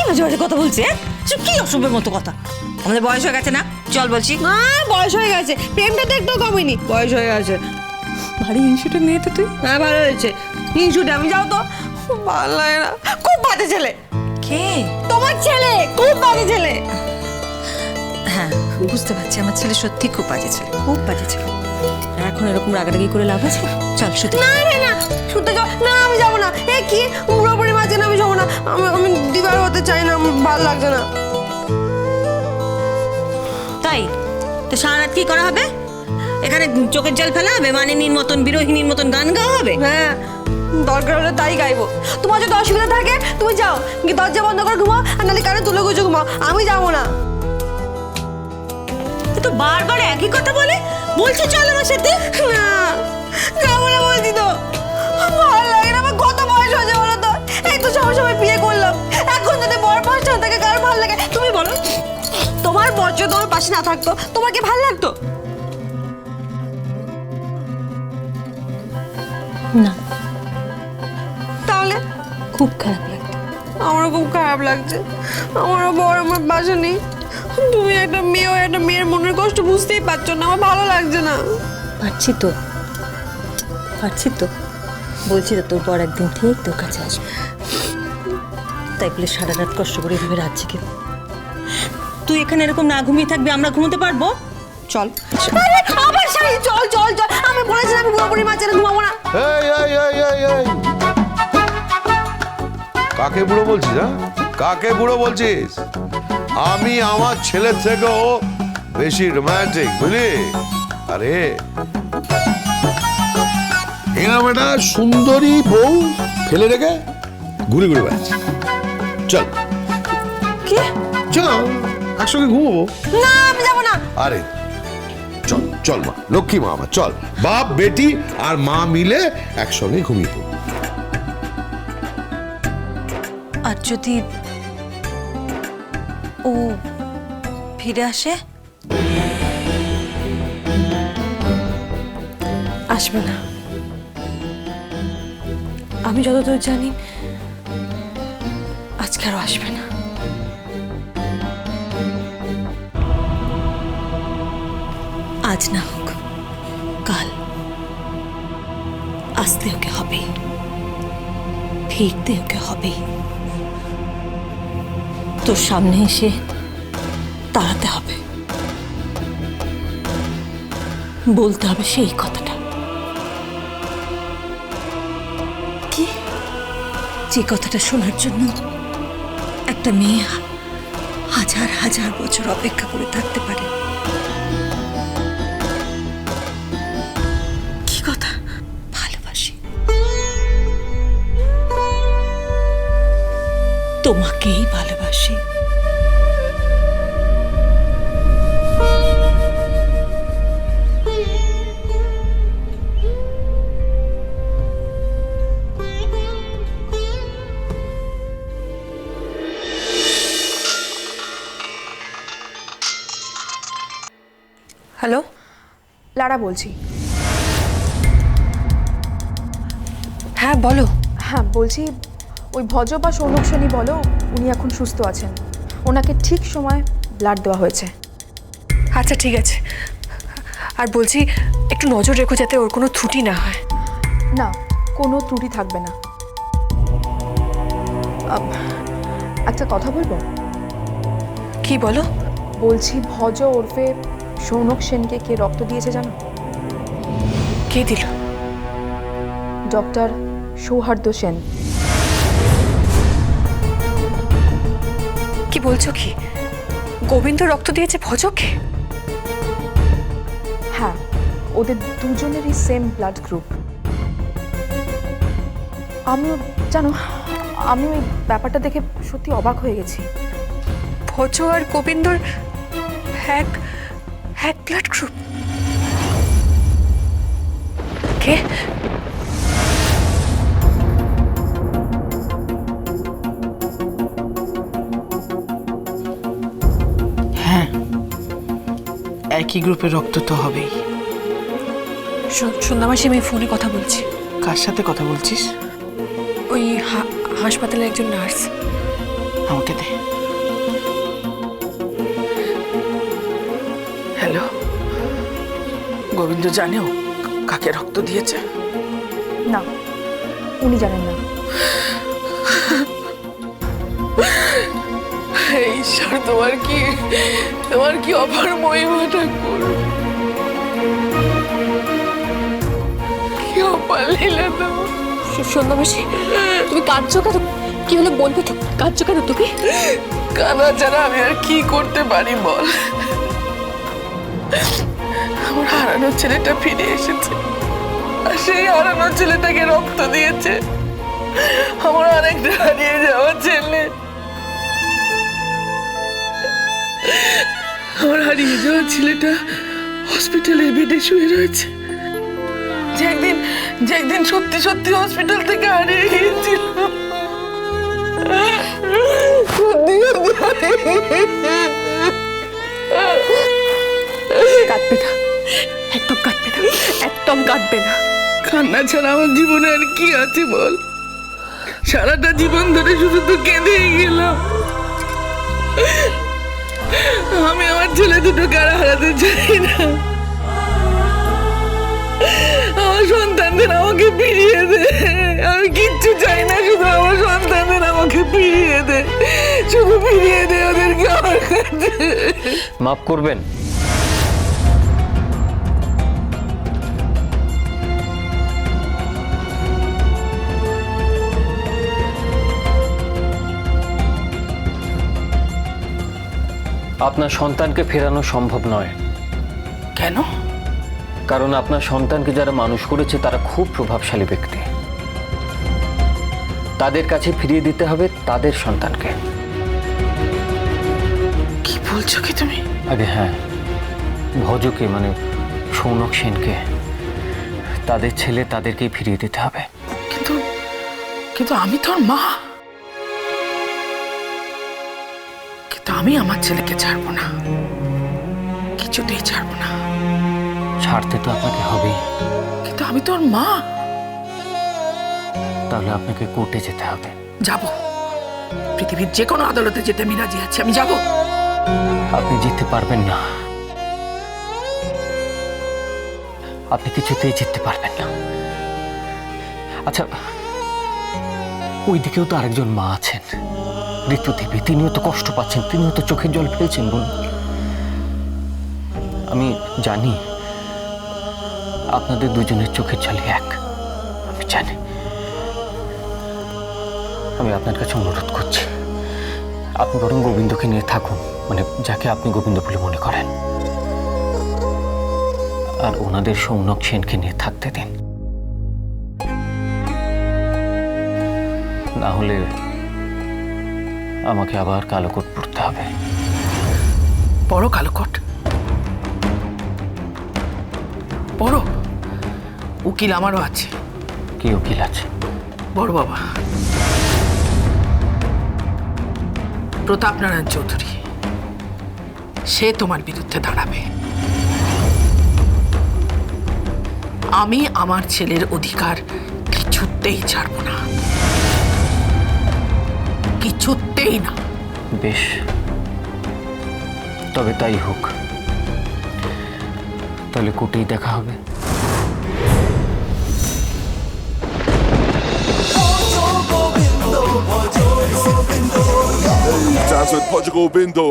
বাজে বাজে কথা বলছে? কি অসভ্যের মতো কথা? আমাদের বয়স হয়ে গেছে না? চল বলছি। না বয়স হয়ে গেছে, প্রেমটা তো একটু কমেনি, বয়স হয়ে গেছে। ভারী হিংসুটে মেয়ে তো তুই। হ্যাঁ ভালো হয়েছে, হিংসুটে। আমি যাও তো, ভালো লাগে না। খুব বাজে ছেলে। কে? তোমার ছেলে খুব বাজে ছেলে। হ্যাঁ বুঝতে পারছি, আমার ছেলে সত্যি খুব বাজে ছেলে, খুব বাজে ছেলে। এখন এরকম রাগারাগি করে লাভ আছে? চল শুতে। না না না শুতে যাও না, আমি যাবো না। এ কি পুরোপুরি মাঝে না, আমি যাবো না। আমি দিবার হতে চাই না, আমার ভালো লাগছে না। তাই তো সারা রাত কি করা হবে? এখানে চোখের জল ফেলা হবে, মানিনীর মতন বিরোহিনীর মতন গান গাওয়া হবে? হ্যাঁ দরকার হলে তাই গাইবো। তোমার যদি অসুবিধা থাকে তুমি যাও, কি দরজা বন্ধ করে ঘুমাও, আর নাহলে কানে তুলে গুজে ঘুমাও। আমি যাবো না। তো বারবার একই কথা বলে বলছে চল আমার সাথে। না যাবো না বলছি তো, ভালো লাগে না। আমার কত বয়স হয়েছে বলো তো? এই তো সবার সময় বিয়ে করলাম, এখন যদি বড় বয়স না থাকে কার ভালো লাগে? তুমি বলো, তোমার বয়স তোমার পাশে না থাকতো তোমার কি ভালো লাগতো? না, তাহলে খুব খারাপ লাগতো। আমারও খুব খারাপ লাগছে। আমারও বড় আমার বাসা নেই। তুমি একটা মেয়ে, একটা মেয়ের মনের কষ্ট বুঝতেই পারছো না। আমার ভালো লাগছে না। পারছি তো, পারছি তো। বলছি তো তোর পর একদিন ঠিক তোর কাছে আসবে। তাই বলে সারা রাত কষ্ট করে ভেবে রাত জেগে তুই এখানে এরকম না ঘুমিয়ে থাকবি, আমরা ঘুমোতে পারবো? চল। আরে আবার সেই চল চল চল। আমি বলেছিলাম আমি পুরোপুরি মাঝে ঘুমাবো না। এই কাকে বুড়ো বলছিস? হ্যাঁ কাকে বুড়ো বলছিস? আমি আমার ছেলের থেকেও বেশি রোমান্টিক, বুঝলি? আরে এরকম একটা সুন্দরী বউ ফেলে রেখে ঘুরে ঘুরে বেড়াচ্ছি। চল কি? চল একসঙ্গে ঘুমাবো। না আমি যাবো না। আরে চল চল মা, লক্ষ্মী মা আমার, চল। বাপ বেটি আর মা মিলে একসঙ্গে ঘুমিয়ে পড়ব। আর যদি ও ফিরে আসে? আসবে না। আমি যতদূর জানি আজকে আরও আসবে না। আজ না হোক কাল আসতে ওকে হবে, ফিরতে ওকে হবে। তোর সামনে এসে দাঁড়াতে হবে, বলতে হবে সেই কথাটা। কি? যে কথাটা শোনার জন্য একটা মেয়ে হাজার হাজার বছর অপেক্ষা করে থাকতে পারে। কি কথা? ভালোবাসি, তোমাকেই ভালোবাসি। হ্যালো, লারা বলছি। হ্যাঁ বলো। হ্যাঁ বলছি, ওই ভজ বা সৌনক সেনী বলো, উনি এখন সুস্থ আছেন। ওনাকে ঠিক সময় ব্লাড দেওয়া হয়েছে। আচ্ছা ঠিক আছে। আর বলছি একটু নজর রেখো যাতে ওর কোনো ত্রুটি না হয়। না, কোনো ত্রুটি থাকবে না। একটা কথা বলবো? কি বলো? বলছি ভজ ওরফে সৌনক সেনকে কে রক্ত দিয়েছে জানো? কে দিল? ডক্টর সৌহার্দ্য সেন। কি বলছো কি? গোবিন্দ রক্ত দিয়েছে ভজকে? হ্যাঁ, ওদের দুজনেরই সেম ব্লাড গ্রুপ। আমিও জানো, আমি ওই ব্যাপারটা দেখে সত্যি অবাক হয়ে গেছি। ভজ আর গোবিন্দর এক এক ব্লাড গ্রুপ? কে? হ্যাঁ, একই গ্রুপের রক্ত তো হবেই। সন্ধ্যামাসে আমি ফোনে কথা বলছি। কার সাথে কথা বলছিস? ওই হাসপাতালে একজন নার্স। আমাকে দে। হ্যালো, গোবিন্দ জানেও কাকে রক্ত দিয়েছে? না, উনি জানেন না। হে ঈশ্বর, তোমার কি অপার মহিমা ঠাকুর, কি অপার লীলা তোমার। সন্ধ্যাবাসী, তুমি কাঁদছো কেন? কি হলো বলবে তো? কাঁদছো কেন তুমি? কানা ছাড়া আমি আর কি করতে পারি বল? আমার হারানো ছেলেটা ফিরে এসেছে, আর সেই হারানো ছেলেটাকে রক্ত দিয়েছে আমার অনেকটা হারিয়ে যাওয়া ছেলে। আমার হারিয়ে যাওয়া ছেলেটা হসপিটালের বেডে শুয়ে রয়েছে, যে একদিন সত্যি সত্যি হসপিটাল থেকে হারিয়ে গিয়েছিল। কাঁদবে না, একদম কাঁদবে না, একদম কাঁদবে না। কান্না ছাড়া আমার জীবনে আর কি আছে বল? সারাটা জীবন ধরে শুধু তো কেঁদেই গেলাম। আমি আমার ছেলে দুটোকে আর হারাতে চাই না। আমার সন্তানদের আমাকে ফিরিয়ে দে। আমি কিচ্ছু চাই না, শুধু আমার সন্তানদের আমাকে ফিরিয়ে দে, শুধু ফিরিয়ে দে ওদেরকে আমার কাছে। মাফ করবেন। আপনার সন্তানকে ফেরানো সম্ভব নয়। কেন? কারণ আপনার সন্তানকে যারা মানুষ করেছে তারা খুব প্রভাবশালী ব্যক্তি। তাদের কাছে ফিরিয়ে দিতে হবে তাদের সন্তানকে। কি বলছো কি তুমি? আগে হ্যাঁ, ভজকে মানে সৌনক সেনকে, তাদের ছেলে তাদেরকেই ফিরিয়ে দিতে হবে। কিন্তু আমি তোর মা। কিন্তু আমি আমার ছেলেকে ছাড়বো না, কিছুতেই ছাড়বো না। ছাড়তে তো আপনাকে হবেই। কিন্তু আমি তোর মা। তাহলে আপনাকে কোর্টে যেতে হবে। যাব, পৃথিবীর যে কোনো আদালতে যেতে আমি রাজি আছি, আমি যাব। আপনি জিততে পারবেন না, আপনি কিছুতেই জিততে পারবেন না। আচ্ছা, ওইদিকেও তো আরেকজন মা আছেন, ঋতুদেবী। তিনিও তো কষ্ট পাচ্ছেন, তিনিও তো চোখের জল ফেলছেন। বলুন, আমি জানি আপনাদের দুজনের চোখের জলই এক, আমি জানি। আমি আপনার কাছে অনুরোধ করছি, আপনি বরং গোবিন্দকে নিয়ে থাকুন, মানে যাকে আপনি গোবিন্দ বলে মনে করেন, আর ওনাদের সৌনক সেনকে নিয়ে থাকতে দিন। না হলে আমাকে আবার কালোকোট পড়তে হবে। বড় কালোকোট? বড় উকিল আমারও আছে। কি উকিল আছে? বড় বাবা প্রতাপ নারায়ণ চৌধুরী, সে তোমার বিরুদ্ধে দাঁড়াবে। আমি আমার ছেলের অধিকার কিছুতেই ছাড়বো না, কিছুতেই না। বেশ, তবে তাই হোক। তাহলে কোর্টেই দেখা হবে। Dance with Portugal Bindo.